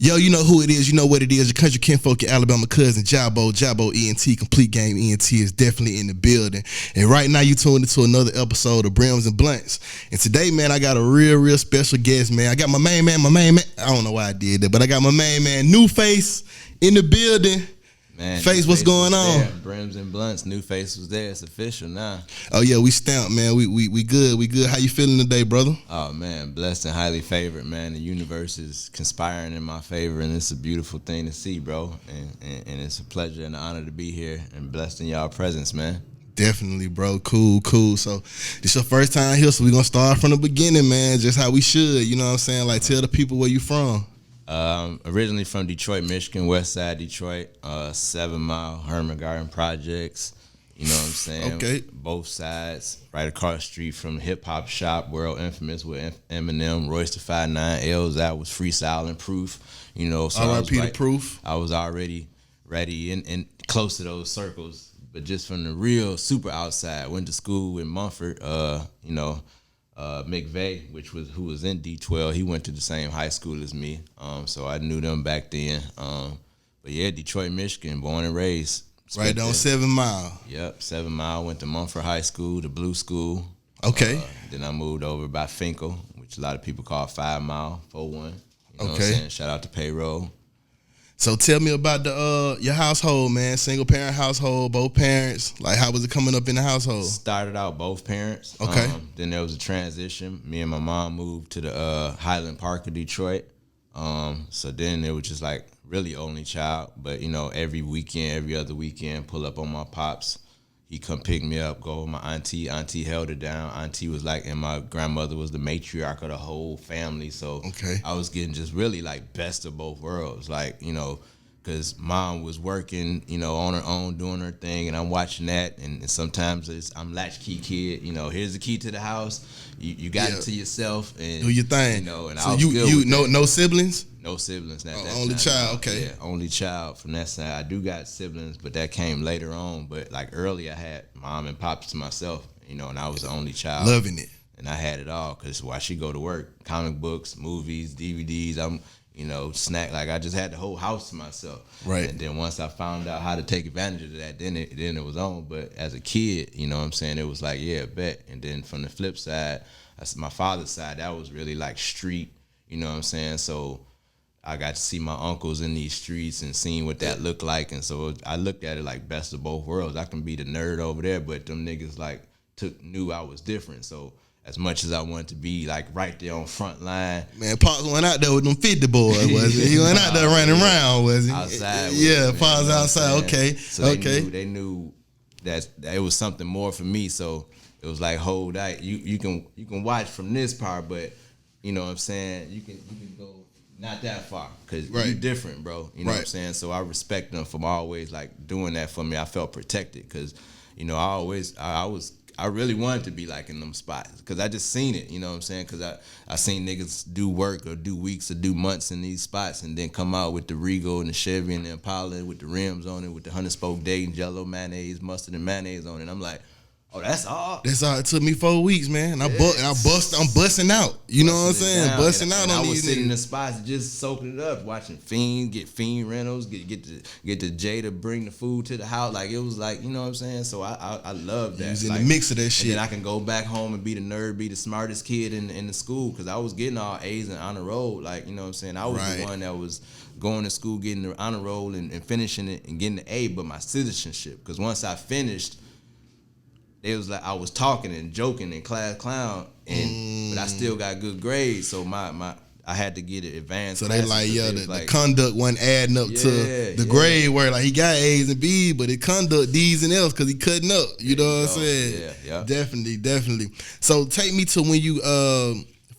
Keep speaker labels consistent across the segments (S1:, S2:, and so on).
S1: Yo, you know who it is. You know what it is. Your country kinfolk, your Alabama cousin, Jabo. Jabo ENT, Complete Game ENT is definitely in the building. And right now you tuned into another episode of Brims and Bluntz. And today, man, I got a real special guest, man. I got my main man. I don't know why I did that, but I got my main man, Nuface, in the building.
S2: Man,
S1: Face, what's going on?
S2: Brims and Bluntz, Nuface was there. It's official now.
S1: Oh yeah, we stamped, man. We good. We good. How you feeling today, brother?
S2: Oh man, blessed and highly favored, man. The universe is conspiring in my favor, and it's a beautiful thing to see, bro. And it's a pleasure and an honor to be here and blessed in y'all presence, man.
S1: Definitely, bro. Cool. So this your first time here, so we gonna start from the beginning, man. Just how we should. You know what I'm saying? Like, tell the people where you from.
S2: Originally from Detroit, Michigan, West Side Detroit, 7 Mile, Herman Garden Projects, you know what I'm saying?
S1: Okay.
S2: Both sides, right across the street from the hip-hop shop, world infamous with Eminem, Royce the 5'9", L's, that was freestyling Proof, you know. So
S1: R.I.P. to Proof.
S2: I was already ready and close to those circles, but just from the real super outside, went to school with Mumford, McVeigh, who was in D12, he went to the same high school as me, so I knew them back then. But yeah, Detroit, Michigan, born and raised.
S1: Right down 7 Mile.
S2: Yep, 7 Mile. Went to Mumford High School, the Blue School.
S1: Okay.
S2: Then I moved over by Finkel, which a lot of people call 5 Mile, 4-1. You know what I'm
S1: Okay.
S2: saying? Shout out to Payroll.
S1: So tell me about your household, man. Single parent household, both parents. Like, how was it coming up in the household?
S2: Started out both parents.
S1: Okay.
S2: Then there was a transition. Me and my mom moved to the Highland Park of Detroit. So then it was just like really only child. But, you know, every other weekend, pull up on my pops. He come pick me up, go with my auntie. Auntie held it down. Auntie was like, and my grandmother was the matriarch of the whole family. So
S1: okay.
S2: I was getting just really like best of both worlds. Like, you know, because mom was working, you know, on her own, doing her thing, and I'm watching that. And sometimes I'm latchkey kid. You know, here's the key to the house. You got it to yourself and
S1: do your thing.
S2: You know, and
S1: so
S2: I was good with that.
S1: No siblings?
S2: No siblings.
S1: Only child. Okay.
S2: Yeah, only child from that side. I do got siblings, but that came later on. But like early, I had mom and pops to myself. You know, and I was the only child.
S1: Loving it.
S2: And I had it all because while she go to work, comic books, movies, DVDs, snack. Like I just had the whole house to myself.
S1: Right.
S2: And then once I found out how to take advantage of that, then it was on. But as a kid, you know what I'm saying, it was like, yeah, bet. And then from the flip side, that's my father's side, that was really like street, you know what I'm saying? So I got to see my uncles in these streets and seeing what that looked like. And so I looked at it like best of both worlds. I can be the nerd over there, but them niggas like knew I was different. So as much as I wanted to be like right there on front line.
S1: Man, Pops went out there with them 50 boys, was he? He went out there running around, was he?
S2: Outside.
S1: Yeah,
S2: it,
S1: Pops outside. Okay.
S2: So they knew that it was something more for me. So it was like, hold that. You can watch from this part, but you know what I'm saying? You can go not that far because you're different, bro. You know what I'm saying? So I respect them for always like doing that for me. I felt protected because, you know, I really wanted to be like in them spots because I just seen it, you know what I'm saying? Because I seen niggas do work or do weeks or do months in these spots and then come out with the Regal and the Chevy and the Impala with the rims on it, with the 100-spoke Dayton, Jello mayonnaise, mustard and mayonnaise on it. And I'm like, oh, that's all.
S1: That's all. It took me 4 weeks, man. I'm busting out. You know what I'm saying? Busting out on these niggas.
S2: I was sitting in the spots just soaking it up, watching Fiend, get Fiend rentals, get the Jay to bring the food to the house. Like it was like, you know what I'm saying? So I love that.
S1: You was in the mix of that shit.
S2: And then I can go back home and be the nerd, be the smartest kid in the school because I was getting all A's and honor roll. Like, you know what I'm saying? I was the one that was going to school, getting the honor roll and finishing it and getting the A, but my citizenship. Because once I finished, it was like I was talking and joking in class clown, but I still got good grades, so I had to get it advanced. So
S1: they like, the conduct wasn't adding up to the grade where like he got A's and B's, but it conduct D's and L's because he cutting up. You know what I'm saying?
S2: Yeah.
S1: Definitely. So take me to when you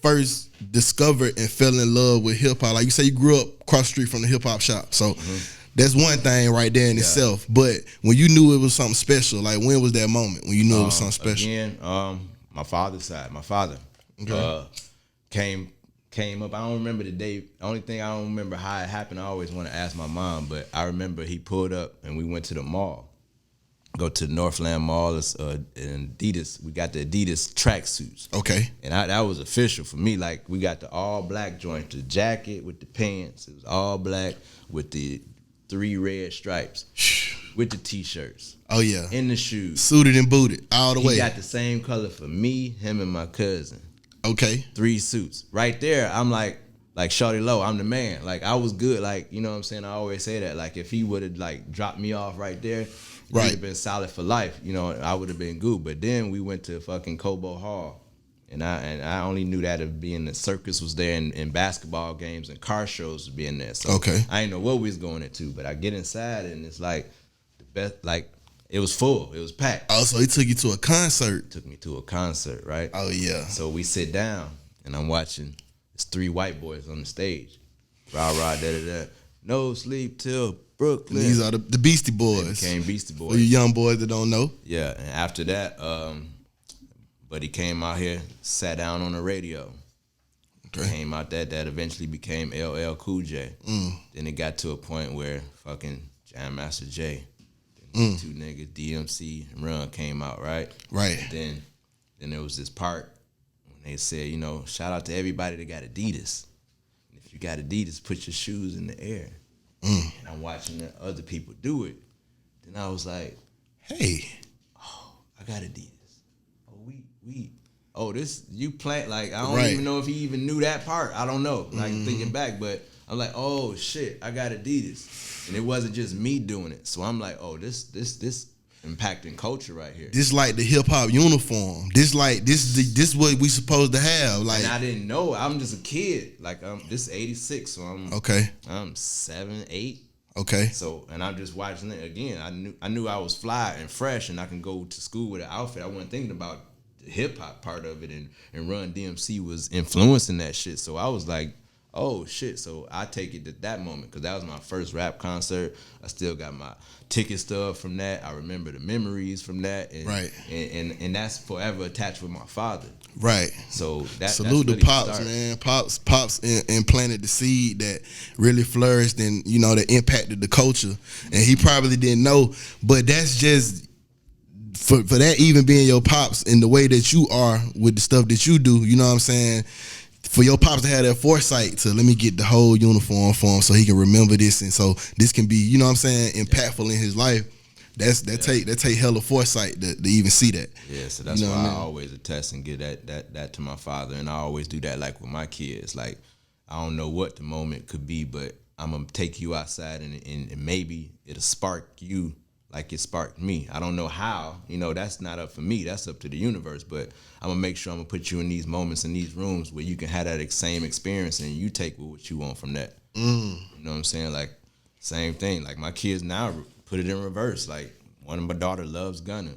S1: first discovered and fell in love with hip hop. Like you say, you grew up across the street from the hip hop shop, so. That's one thing right there in itself. But when you knew it was something special, like when was that moment when you knew it was something special?
S2: Again, my father's side. My father came up. I don't remember the day. The only thing I don't remember how it happened. I always want to ask my mom, but I remember he pulled up and we went to the mall. go to the Northland Mall, and Adidas. We got the Adidas tracksuits.
S1: Okay.
S2: And that was official for me. Like, we got the all black joint, the jacket with the pants. It was all black with the 3 red stripes, with the t-shirts.
S1: Oh yeah.
S2: And the shoes.
S1: Suited and booted all the way.
S2: He got the same color for me, him, and my cousin.
S1: Okay.
S2: 3 suits. Right there, I'm like Shawty Low, I'm the man. Like, I was good. Like, you know what I'm saying? I always say that. Like, if he would have like dropped me off right there,
S1: right,
S2: would have been solid for life. You know, I would have been good. But then we went to fucking Cobo Hall, and I only knew that of being the circus was there, and basketball games and car shows was being there. So
S1: okay,
S2: I didn't know what we was going into, but I get inside and it's like the best. Like, it was full. It was packed.
S1: Oh, so he took you to a concert.
S2: Took me to a concert, right?
S1: Oh yeah.
S2: So we sit down and I'm watching. It's 3 white boys on the stage. Rah rah da da da. No sleep till Brooklyn.
S1: These are the Beastie Boys.
S2: They became Beastie Boys.
S1: For you young boys that don't know.
S2: Yeah, and after that, Buddy came out here, sat down on the radio. Okay. Came out that eventually became LL Cool J. Then it got to a point where fucking Jam Master Jay, then 2 niggas, DMC and Run came out, right?
S1: Right.
S2: Then there was this part when they said, you know, shout out to everybody that got Adidas. And if you got Adidas, put your shoes in the air. And I'm watching the other people do it. Then I was like,
S1: hey,
S2: oh, I got Adidas. Oh, this, you play, like, I don't
S1: right,
S2: even know if he even knew that part. I don't know, like, thinking back, but I'm like, oh, shit, I got Adidas. And it wasn't just me doing it. So I'm like, oh, this impacting culture right here.
S1: This like the hip-hop uniform. This is what we supposed to have. Like,
S2: and I didn't know. I'm just a kid. Like, this is 86, so I'm 7, 8.
S1: Okay.
S2: So, and I'm just watching it again. I knew I was fly and fresh and I can go to school with an outfit. I wasn't thinking about hip hop part of it, and Run DMC was influencing that shit. So I was like, oh shit. So I take it to that moment because that was my first rap concert. I still got my ticket stub from that. I remember the memories from that, and
S1: right,
S2: and that's forever attached with my father.
S1: Right.
S2: So that
S1: salute
S2: really
S1: to Pops, man. Pops implanted the seed that really flourished and, you know, that impacted the culture. And he probably didn't know, but that's just for that even being your pops and the way that you are with the stuff that you do, you know what I'm saying? For your pops to have that foresight to let me get the whole uniform for him so he can remember this, and so this can be, you know what I'm saying, impactful in his life. That take hella foresight to even see that.
S2: Yeah, so that's, you know, why I always attest and give that to my father, and I always do that like with my kids. Like, I don't know what the moment could be, but I'm gonna take you outside and maybe it'll spark you like it sparked me. I don't know how, you know, that's not up for me. That's up to the universe. But I'm gonna make sure I'm gonna put you in these moments, in these rooms where you can have that same experience and you take what you want from that. You know what I'm saying? Like, same thing. Like, my kids now put it in reverse. Like, one of my daughter loves Gunna.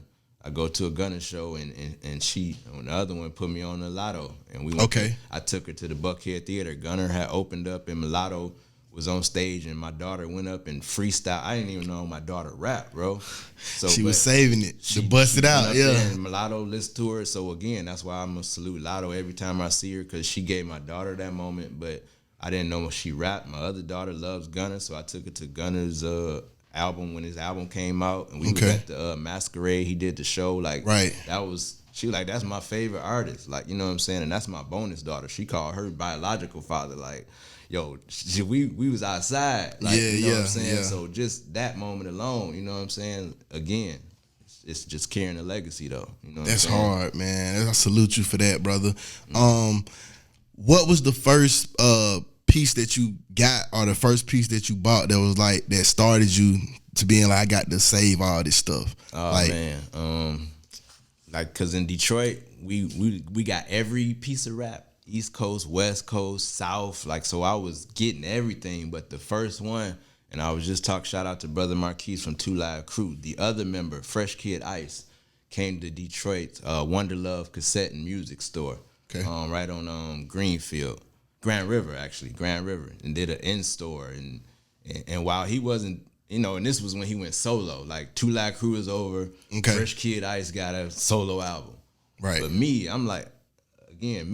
S2: I go to a Gunna show and she, and the other one put me on the Lotto. And we went I took her to the Buckhead Theater. Gunna had opened up and Mulatto was on stage, and my daughter went up and freestyle. I didn't even know my daughter rap, bro. So
S1: she was saving it to bust it out, yeah.
S2: And Mulatto listened to her. So again, that's why I'm gonna salute Lotto every time I see her, because she gave my daughter that moment. But I didn't know when she rapped. My other daughter loves Gunna, so I took her to Gunna's album when his album came out, and we was at the Masquerade. He did the show, like, that was, she was like, that's my favorite artist, like, you know what I'm saying, and that's my bonus daughter. She called her biological father, like, yo, we was outside, like, you know what I'm saying. Yeah. So just that moment alone, you know what I'm saying. Again, it's just carrying a legacy, though. You know what
S1: that's
S2: I'm saying?
S1: hard, man. I salute you for that, brother. What was the first piece that you got, or the first piece that you bought that was like, that started you to being like, I got to save all this stuff?
S2: Oh, like, man, like, cause in Detroit we got every piece of rap, East Coast, West Coast, South, like, so I was getting everything. But the first one, and I was just shout out to Brother Marquise from 2 Live Crew, the other member, Fresh Kid Ice, came to Detroit, Wonder Love Cassette and Music Store, right on Grand River, and did an in-store. And while he wasn't, you know, and this was when he went solo, like 2 Live Crew is over, Fresh Kid Ice got a solo album. Right. But me, I'm like, again,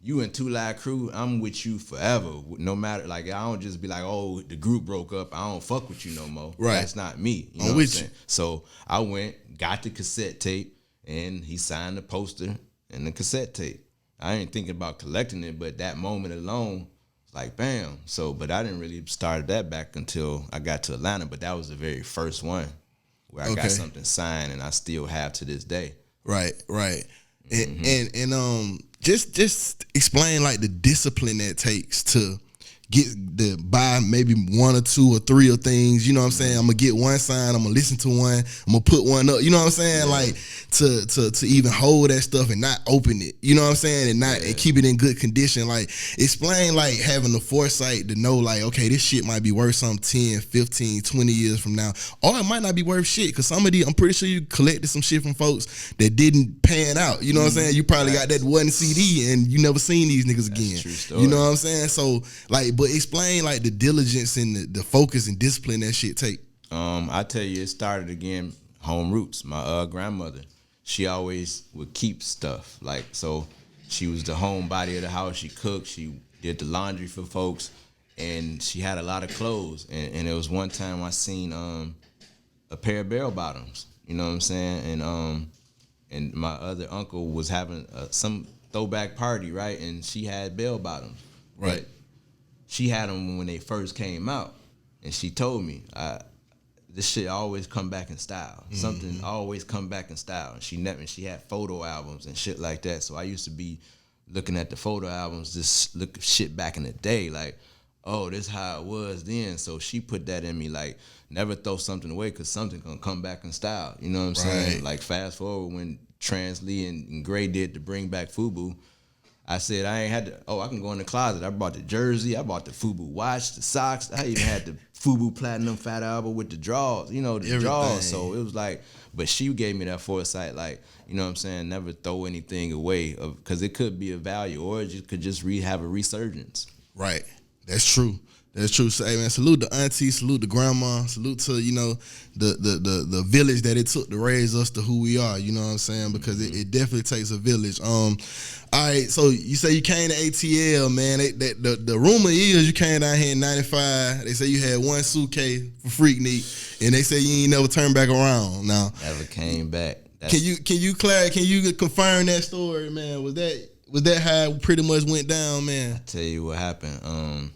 S2: you and Two Live Crew, I'm with you forever. No matter, like, I don't just be like, oh, the group broke up, I don't fuck with you no more.
S1: Right.
S2: That's not me. You know what I'm saying? So I went, got the cassette tape, and he signed the poster and the cassette tape. I ain't thinking about collecting it, but that moment alone, like, bam. So, but I didn't really start that back until I got to Atlanta, but that was the very first one where I got something signed, and I still have to this day.
S1: Right. And just explain like the discipline that takes to buy maybe one or two or three of things, you know what I'm saying? I'm gonna get one sign, I'm gonna listen to one, I'm gonna put one up, you know what I'm saying? Like to even hold that stuff and not open it, you know what I'm saying? And keep it in good condition. Like, explain like having the foresight to know like, okay, this shit might be worth something 10, 15, 20 years from now. Or it might not be worth shit, because some of I'm pretty sure you collected some shit from folks that didn't pan out, you know what I'm saying? You probably got that one CD and you never seen these niggas again.
S2: That's a true story.
S1: You know what I'm saying? So like, but explain like the diligence and the focus and discipline that shit take.
S2: I tell you, it started again, home roots. My grandmother, she always would keep stuff. Like, so she was the homebody of the house. She cooked, she did the laundry for folks, and she had a lot of clothes. And it was one time I seen a pair of bell bottoms, you know what I'm saying? And my other uncle was having some throwback party, right? And she had bell bottoms.
S1: Right.
S2: But she had them when they first came out. And she told me, this shit always come back in style. Mm-hmm. Something always come back in style. And she had photo albums and shit like that. So I used to be looking at the photo albums, just look at shit back in the day, like, oh, this how it was then. So she put that in me, like, never throw something away, because something gonna come back in style. You know what I'm saying? Like, fast forward when Trans Lee and Gray did to bring back FUBU, I said I ain't had to, I can go in the closet. I bought the jersey, I bought the FUBU watch, the socks. I even had the FUBU Platinum Fat Album with the drawers, you know, the drawers. So it was like, but she gave me that foresight, like, you know what I'm saying, never throw anything away, because it could be of value, or it could just have a resurgence.
S1: Right. That's true. That's true. So, hey, man, salute the auntie, salute the grandma, salute to, you know, the village that it took to raise us to who we are, you know what I'm saying? Because it definitely takes a village. All right, so you say you came to ATL, man. The rumor is you came down here in 95. They say you had one suitcase for Freaknik, and they say you ain't never turned back around. Now,
S2: never came back.
S1: Can you confirm that story, man? Was that how it pretty much went down, man?
S2: I tell you what happened.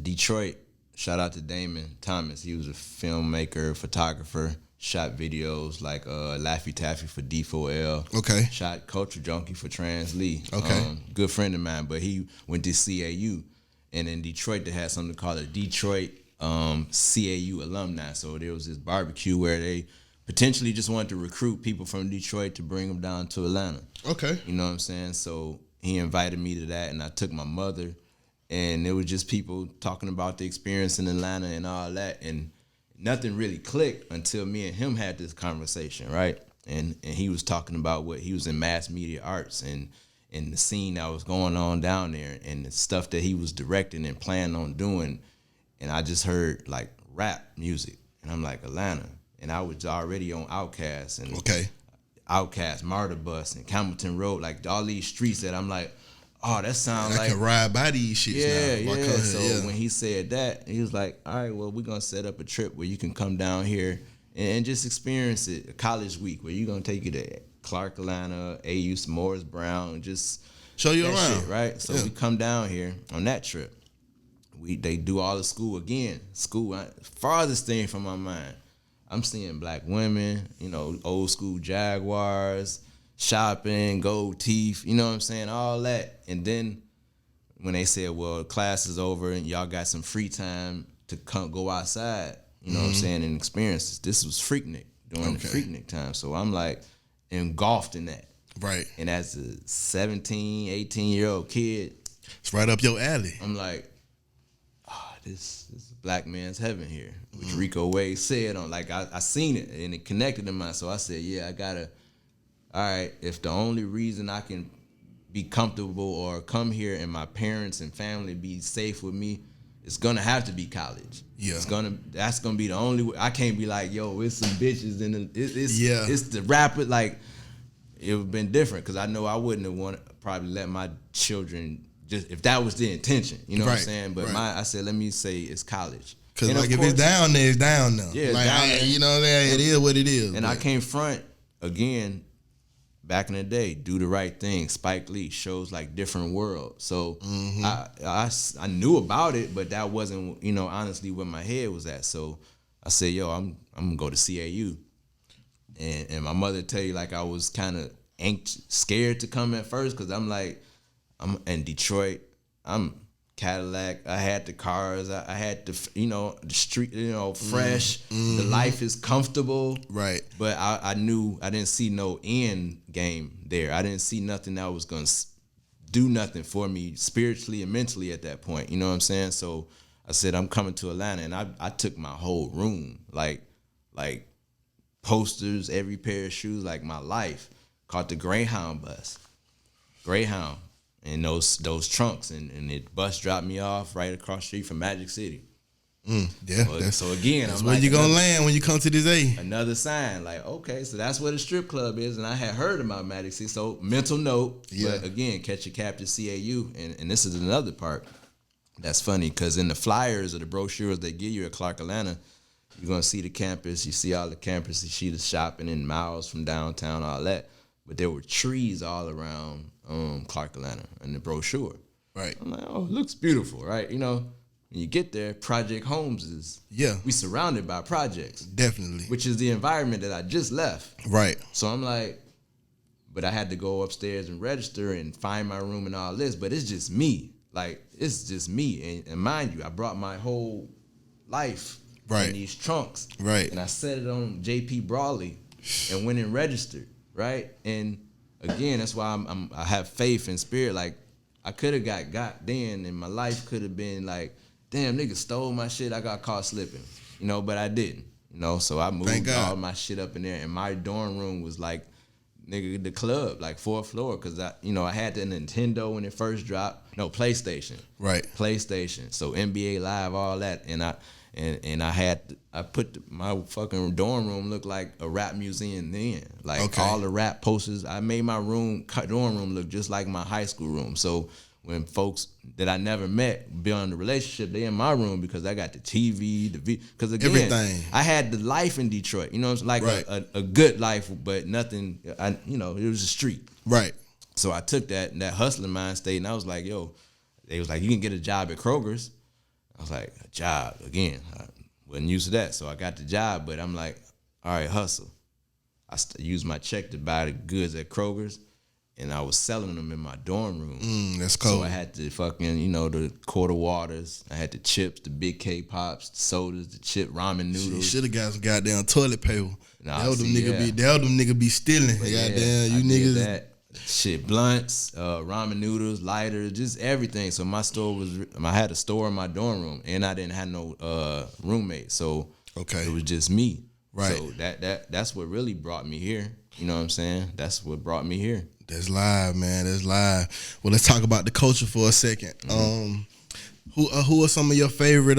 S2: Detroit, shout out to Damon Thomas. He was a filmmaker, photographer, shot videos like Laffy Taffy for D4L. Okay. Shot Culture Junkie for Trans Lee. Okay. Good friend of mine, but he went to CAU. And in Detroit, they had something called a Detroit CAU alumni. So there was this barbecue where they potentially just wanted to recruit people from Detroit to bring them down to Atlanta. Okay. You know what I'm saying? So he invited me to that, and I took my mother. And it was just people talking about the experience in Atlanta and all that. And nothing really clicked until me and him had this conversation, right? And he was talking about what he was in mass media arts and the scene that was going on down there and the stuff that he was directing and planning on doing. And I just heard like rap music. And I'm like, Atlanta. And I was already on Outkast and Outkast, Martyr Bus and Campbellton Road, like all these streets that I'm like, oh, that sounds like I
S1: can ride by these shits now.
S2: Yeah. So when he said that, he was like, all right, well, we're going to set up a trip where you can come down here and just experience it, a college week where you're going to take you to Clark, Atlanta, AU, Morris Brown, just
S1: show you around.
S2: Shit, right? So we come down here on that trip. They do all the school again. School, farthest thing from my mind. I'm seeing black women, you know, old school Jaguars, shopping, gold teeth, you know what I'm saying, all that. And then when they said, well, class is over and y'all got some free time to go outside, you know what I'm saying, and experience this was Freaknik, during the Freaknik time. So I'm like engulfed in that. Right. And as a 17, 18-year-old kid,
S1: it's right up your alley.
S2: I'm like, this is black man's heaven here, which Rico Wade said on, like, I seen it and it connected to mine. So I said, yeah, I gotta, all right, if the only reason I can be comfortable or come here and my parents and family be safe with me, it's gonna have to be college. Yeah, that's gonna be the only way. I can't be like, yo, it's some bitches in the, it's the rapper, like, it would have been different because I know I wouldn't have probably let my children just if that was the intention. You know what I'm saying? But I said, let me say it's college.
S1: Because like if it's down there, it's down there.
S2: Yeah,
S1: like,
S2: down there.
S1: You know what I'm saying? It is what it is.
S2: And I can't front again. Back in the day, Do the Right Thing, Spike Lee shows like Different World. So I knew about it, but that wasn't honestly where my head was at. So I said, yo, I'm gonna go to CAU. And my mother tell you like I was kind of scared to come at first because I'm in Detroit. I'm Cadillac. I had the cars. I had the the street. Fresh. The life is comfortable.
S1: Right.
S2: But I knew I didn't see no end game there. I didn't see nothing that was gonna do nothing for me spiritually and mentally at that point. You know what I'm saying? So I said I'm coming to Atlanta, and I took my whole room like posters, every pair of shoes, like my life. Caught the Greyhound bus. Greyhound. And those trunks, and the bus dropped me off right across the street from Magic City.
S1: So
S2: again,
S1: that's
S2: I'm
S1: where
S2: like,
S1: you're gonna land when you come to this A.
S2: Another sign, like, okay, so that's where the strip club is, and I had heard about Magic City, so mental note. Yeah. But again, catch your captive CAU, and this is another part that's funny because in the flyers or the brochures they give you at Clark Atlanta, you're gonna see the campus, you see all the campus, you see the shopping and miles from downtown, all that. But there were trees all around Clark Atlanta in the brochure.
S1: Right.
S2: I'm like, oh, it looks beautiful, right? When you get there, Project Homes is we surrounded by projects.
S1: Definitely.
S2: Which is the environment that I just left.
S1: Right.
S2: So I'm like, but I had to go upstairs and register and find my room and all this, but it's just me. Like, it's just me. And mind you, I brought my whole life in these trunks.
S1: Right.
S2: And I set it on JP Brawley and went and registered. Right, and again, that's why I have faith in spirit. Like I could have got then, and my life could have been like, damn, nigga stole my shit. I got caught slipping, but I didn't, So I moved all my shit up in there, and my dorm room was like, nigga, the club, like 4th floor, because I had the Nintendo when it first dropped. No, PlayStation.
S1: Right.
S2: PlayStation. So NBA Live, all that, and I put my fucking dorm room look like a rap museum then. Like all the rap posters. I made my dorm room look just like my high school room. So when folks that I never met beyond the relationship, they in my room because I got the TV, because again, everything. I had the life in Detroit. It's like a good life, but nothing. It was a street.
S1: Right.
S2: So I took that hustling mind state, and I was like, yo, they was like, you can get a job at Kroger's. I was like, a job again. I wasn't used to that, so I got the job. But I'm like, all right, hustle. I used my check to buy the goods at Kroger's, and I was selling them in my dorm room.
S1: That's cool.
S2: So I had the fucking, the quarter waters. I had the chips, the big K-pops, the sodas, the chip ramen noodles.
S1: You should have got some goddamn toilet paper. That was them nigga be stealing. Goddamn, you niggas.
S2: That. Shit, blunts, ramen noodles, lighters, just everything. So my store I had a store in my dorm room, and I didn't have no roommate. So it was just me.
S1: Right.
S2: So that's what really brought me here. You know what I'm saying? That's what brought me here.
S1: That's live, man. That's live. Well, let's talk about the culture for a second. Who are some of your favorite?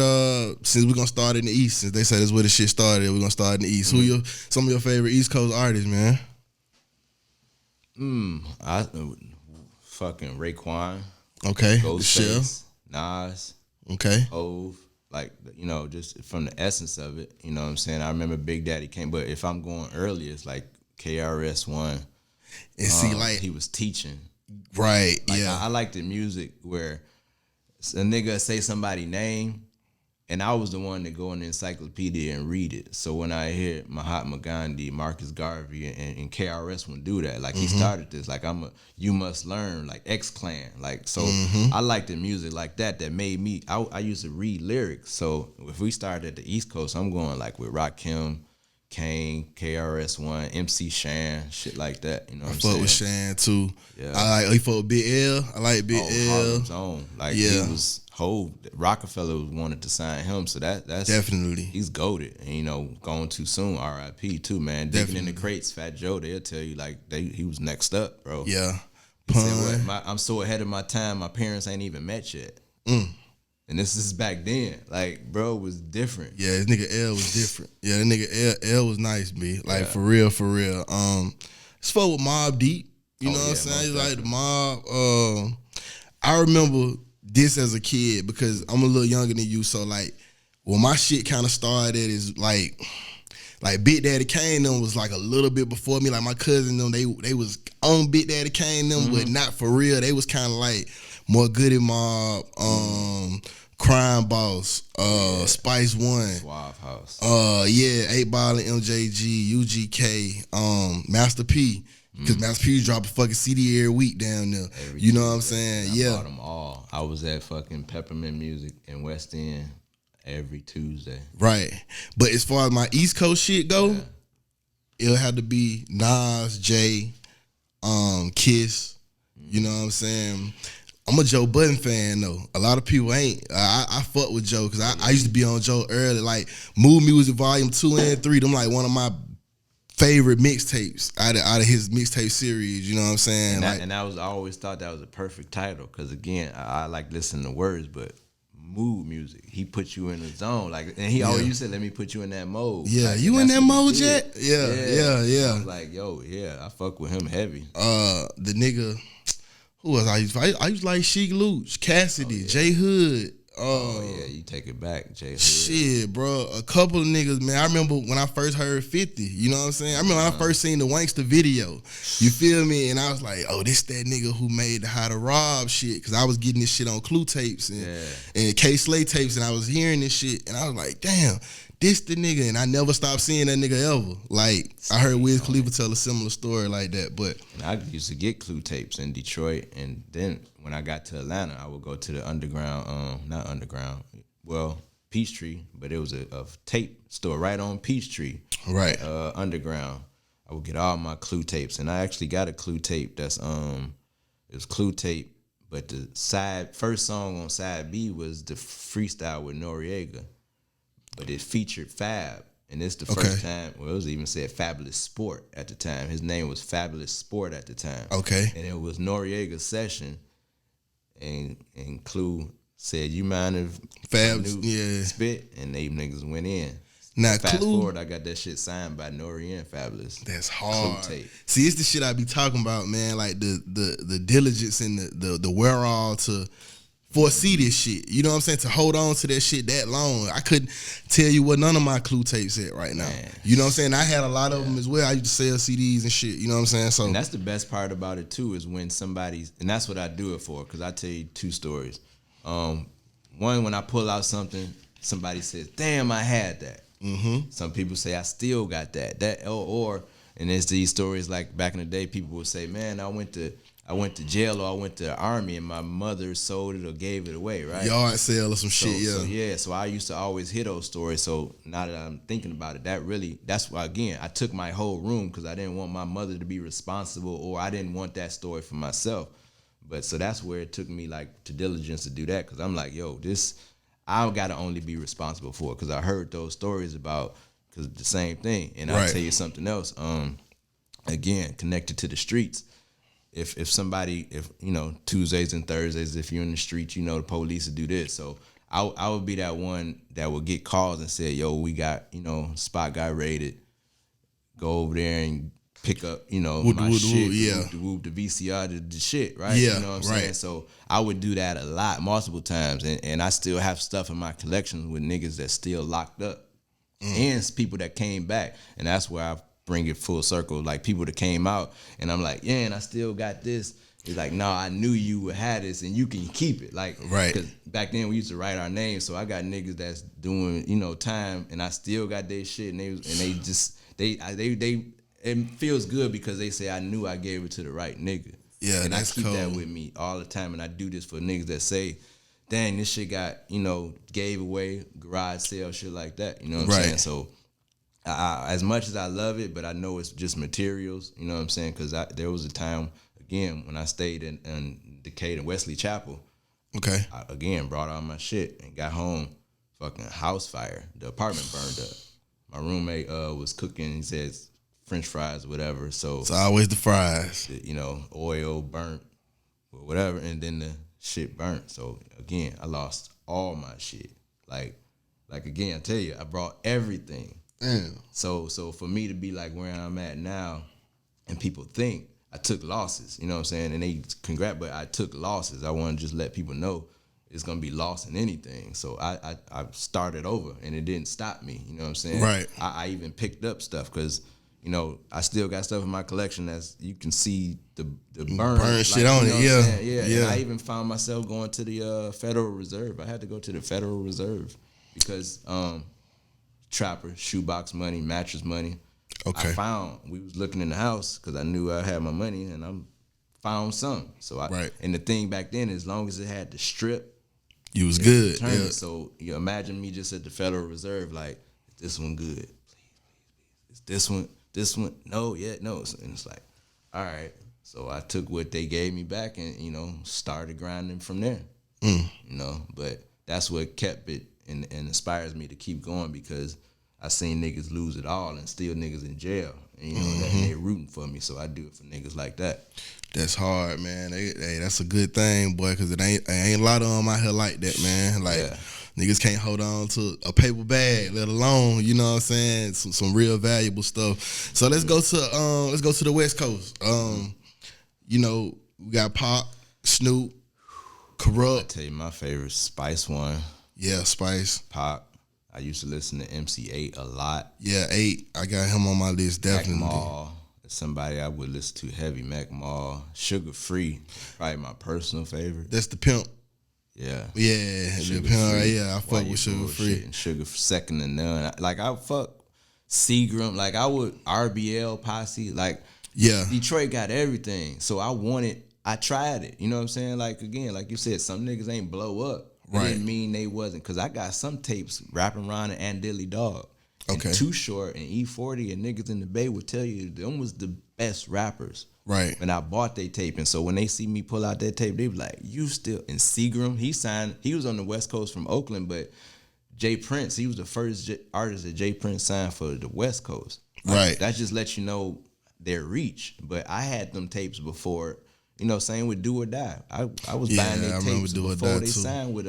S1: Since we're gonna start in the East, since they said that's where the shit started, we're gonna start in the East. Who some of your favorite East Coast artists, man?
S2: I fucking Raekwon.
S1: Okay.
S2: Ghostface, Nas.
S1: Okay.
S2: Hov. Like, just from the essence of it, you know what I'm saying? I remember Big Daddy came, but if I'm going earlier, it's like KRS-One.
S1: And see, like,
S2: he was teaching.
S1: Right,
S2: like,
S1: yeah.
S2: I like the music where a nigga say somebody's name, and I was the one to go in the encyclopedia and read it. So when I hear Mahatma Gandhi, Marcus Garvey, and KRS-One do that, like he started this, like you must learn, like X-Clan, like so. I like the music like that made me. I used to read lyrics. So if we started at the East Coast, I'm going like with Rakim, Kane, KRS-One, MC Shan, shit like that. You know what I'm saying?
S1: I fuck with Shan too.
S2: Yeah.
S1: I fuck with Big L. I like Big L.
S2: Harlem's own. Like he was whole. Rockefeller wanted to sign him, so that's
S1: definitely
S2: he's goated. And going too soon. R.I.P. too, man. Digging in the crates, Fat Joe. They'll tell you like he was next up, bro.
S1: Yeah.
S2: He said, I'm so ahead of my time. My parents ain't even met yet. And this is back then. Like, bro was different.
S1: Yeah, this nigga L was different. Yeah, that nigga L was nice, B. Like, for real. It's fuck with Mobb Deep. You know what I'm saying? Like the Mob. I remember this as a kid because I'm a little younger than you. So like, when my shit kind of started is like Big Daddy Kane them was like a little bit before me. Like my cousin them, they was on Big Daddy Kane them, but not for real. They was kind of like more Goody Mob, Crime Boss, Spice One,
S2: Suave House.
S1: 8 Ball and MJG, UGK, Master P. Because Master P drop a fucking CD every week down there. You know what I'm saying?
S2: I bought them all. I was at fucking Peppermint Music in West End every Tuesday.
S1: Right. But as far as my East Coast shit go, it'll have to be Nas, Jay, Kiss. You know what I'm saying? I'm a Joe Budden fan though. A lot of people ain't. I fuck with Joe because I used to be on Joe early. Like Mood Music Volume 2 and 3, them like one of my favorite mixtapes out of his mixtape series. You know what I'm saying?
S2: And I always thought that was a perfect title because again, I like listening to words, but mood music, he put you in the zone. Like, and he always used to let me put you in that mode.
S1: Yeah,
S2: like,
S1: you in that mode yet? Yeah.
S2: I was like, yo, I fuck with him heavy.
S1: The nigga, who else I used to like? Sheik Luch, Cassidy, J Hood.
S2: You take it back, J Hood.
S1: Shit, bro. A couple of niggas, man. I remember when I first heard 50. You know what I'm saying? I remember when I first seen the Wankster video. You feel me? And I was like, oh, this that nigga who made the How to Rob shit. Because I was getting this shit on Clue tapes and K Slay tapes, and I was hearing this shit, and I was like, damn, this the nigga. And I never stopped seeing that nigga ever. Like, I heard Wiz Khalifa tell a similar story like that. But
S2: I used to get Clue tapes in Detroit, and then when I got to Atlanta, I would go to the underground, not underground, well, Peachtree, but it was a tape store right on Peachtree.
S1: Right.
S2: Underground. I would get all my Clue tapes, and I actually got a Clue tape that's, it was Clue tape, but the first song on side B was the freestyle with Noriega, but it featured Fab. And it's the first time, well, it was even said Fabulous Sport at the time. His name was Fabulous Sport at the time.
S1: Okay.
S2: And it was Noriega's session. And Clue said, you mind if
S1: Fab
S2: spit? And they niggas went in.
S1: Now,
S2: Fast
S1: Clue,
S2: forward, I got that shit signed by Nori and Fabulous.
S1: That's hard.
S2: Clue tape.
S1: See, it's the shit I be talking about, man. Like the diligence and the wherewithal to foresee this shit. You know what I'm saying? To hold on to that shit that long. I couldn't tell you what none of my Clue tapes at right now. Man. You know what I'm saying? I had a lot of them as well. I used to sell CDs and shit. You know what I'm saying? So,
S2: and that's the best part about it too, is when somebody's, and that's what I do it for, because I tell you two stories. One, when I pull out something, somebody says, damn, I had that. Mm-hmm. Some people say, I still got that. And there's these stories like back in the day, people would say, man, I went to jail or I went to the army and my mother sold it or gave it away, right?
S1: Yard sale or some shit,
S2: So I used to always hear those stories. So now that I'm thinking about it, that's why, again, I took my whole room because I didn't want my mother to be responsible, or I didn't want that story for myself. But so that's where it took me like to diligence to do that, because I'm like, yo, I gotta only be responsible for it, because I heard those stories about, because the same thing. And I'll tell you something else. Again, connected to the streets. If Tuesdays and Thursdays, if you're in the streets, the police will do this. So I would be that one that would get calls and say, yo, we got, spot got raided. Go over there and pick up, my shit. The VCR, the shit, right?
S1: Yeah,
S2: you know what I'm saying? So I would do that a lot, multiple times. And I still have stuff in my collection with niggas that's still locked up. And people that came back. And that's where I bring it full circle, like people that came out, and I'm like, yeah, and I still got this. It's like, no, I knew you would have this, and you can keep it, like,
S1: right? Because
S2: back then we used to write our names, so I got niggas that's doing, time, and I still got their shit, and it feels good because they say I knew I gave it to the right nigga.
S1: Yeah,
S2: and
S1: that's
S2: I keep
S1: cool.
S2: that with me all the time, and I do this for niggas that say, dang, this shit got, gave away, garage sale, shit like that. You know what I'm saying? So as much as I love it, but I know it's just materials, you know what I'm saying? Because there was a time, again, when I stayed in Decatur and Wesley Chapel.
S1: Okay.
S2: I, again, brought all my shit and got home, fucking house fire. The apartment burned up. My roommate was cooking, he says, French fries or whatever. So
S1: it's always the fries.
S2: Oil burnt or whatever, and then the shit burnt. So, again, I lost all my shit. Like again, I tell you, I brought everything.
S1: Damn.
S2: So for me to be like where I'm at now, and people think I took losses, you know what I'm saying? And they congrats, but I took losses. I want to just let people know it's gonna be lost in anything. So I started over, and it didn't stop me. You know what I'm saying?
S1: Right.
S2: I even picked up stuff because, you know, I still got stuff in my collection that's you can see the burn
S1: shit on it. Yeah.
S2: And I even found myself going to the Federal Reserve. I had to go to the Federal Reserve because trapper, shoebox money, mattress money.
S1: Okay.
S2: We was looking in the house because I knew I had my money, and I found some. So and the thing back then, as long as it had the strip,
S1: you was good. Yeah.
S2: So you imagine me just at the Federal Reserve, like, is this one good? Please. Is this one? No, no. And it's like, all right. So I took what they gave me back and, you know, started grinding from there. You know, but that's what kept it and inspires me to keep going because I seen niggas lose it all and still niggas in jail. And, you know, that they rooting for me, so I do it for niggas like that.
S1: That's hard, man. Hey, that's a good thing, boy, because it ain't a lot of them out here like that, man. Like, niggas can't hold on to a paper bag, let alone, you know what I'm saying, some real valuable stuff. So let's go to the West Coast. You know, we got Pop, Snoop, Corrupt.
S2: I tell you my favorite, Spice One.
S1: Yeah, Spice.
S2: Pop. I used to listen to MC8 a lot.
S1: Yeah, 8. I got him on my list, definitely.
S2: Mac Mall, somebody I would listen to heavy. Mac Mall. Sugar Free, probably my personal favorite.
S1: That's the pimp.
S2: Yeah.
S1: Yeah, the pimp. Yeah, I fuck with Sugar Free.
S2: And Sugar second to none. Like, I fuck Seagram. Like, I would RBL Posse. Like, Detroit got everything. So I tried it. You know what I'm saying? Like, again, like you said, some niggas ain't blow up. It didn't mean they wasn't, because I got some tapes rapping around and Dilly Dog.
S1: Okay.
S2: And Too Short and E40 and niggas in the Bay would tell you them was the best rappers.
S1: Right.
S2: And I bought their tape. And so when they see me pull out that tape, they be like, you still. And Seagram, he was on the West Coast from Oakland, but Jay Prince, he was the first artist that Jay Prince signed for the West Coast.
S1: Right.
S2: That just lets you know their reach. But I had them tapes before. You know, same with Do or Die. I was buying their tapes before they signed with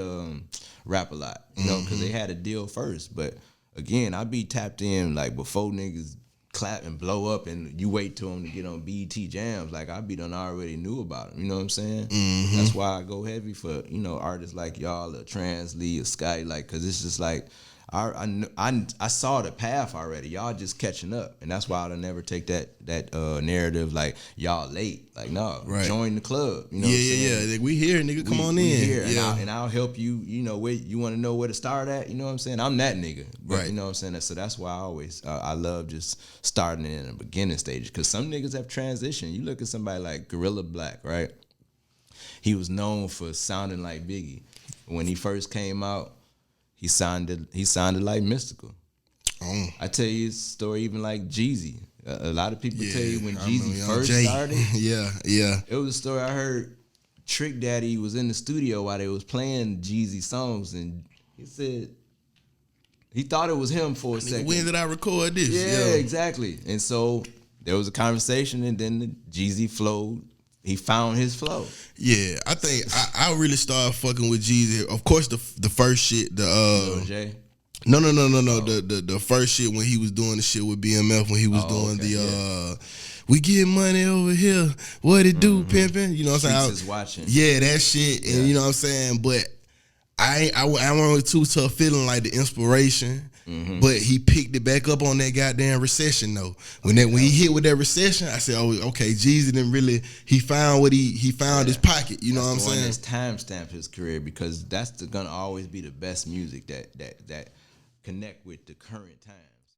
S2: Rap A Lot. You know, because they had a deal first. But again, I be tapped in like before niggas clap and blow up, and you wait till them to get on BET Jams. Like, I be done already knew about them. You know what I'm saying? That's why I go heavy for, you know, artists like y'all, or Trans Lee, or Sky, like, because it's just like I saw the path already. Y'all just catching up, and that's why I'll never take that narrative like y'all late. Like, no, join the club. You know what I'm saying?
S1: Like, we here, nigga. Come on in.
S2: Here, and I'll help you. You know, where you want to know where to start at. You know what I'm saying? I'm that nigga. But, you know what I'm saying? So that's why I always I love just starting in the beginning stage, because some niggas have transitioned. You look at somebody like Gorilla Black, right? He was known for sounding like Biggie when he first came out. He sounded like Mystical. I tell you a story, even like Jeezy. A lot of people tell you when Jeezy first started. It was a story I heard. Trick Daddy was in the studio while they was playing Jeezy songs, and he said he thought it was him for a second.
S1: When did I record this?
S2: Yeah, exactly. And so there was a conversation, and then the Jeezy flowed. He found his flow. Yeah,
S1: I think I really started fucking with Jeezy. Of course, the first shit,
S2: Lil J?
S1: No. The first shit when he was doing the shit with BMF, when he was doing we get money over here. What it do, pimping? You know what I'm saying?
S2: Is watching.
S1: Yeah, that shit, and you know what I'm saying. But I went too tough feeling like the inspiration. But he picked it back up on that goddamn recession though. When he hit with that recession, I said, "Oh, okay, Jeezy didn't really. He found what he found his pocket." You know what I'm saying?
S2: That's timestamp his career, because that's gonna always be the best music that connect with the current time.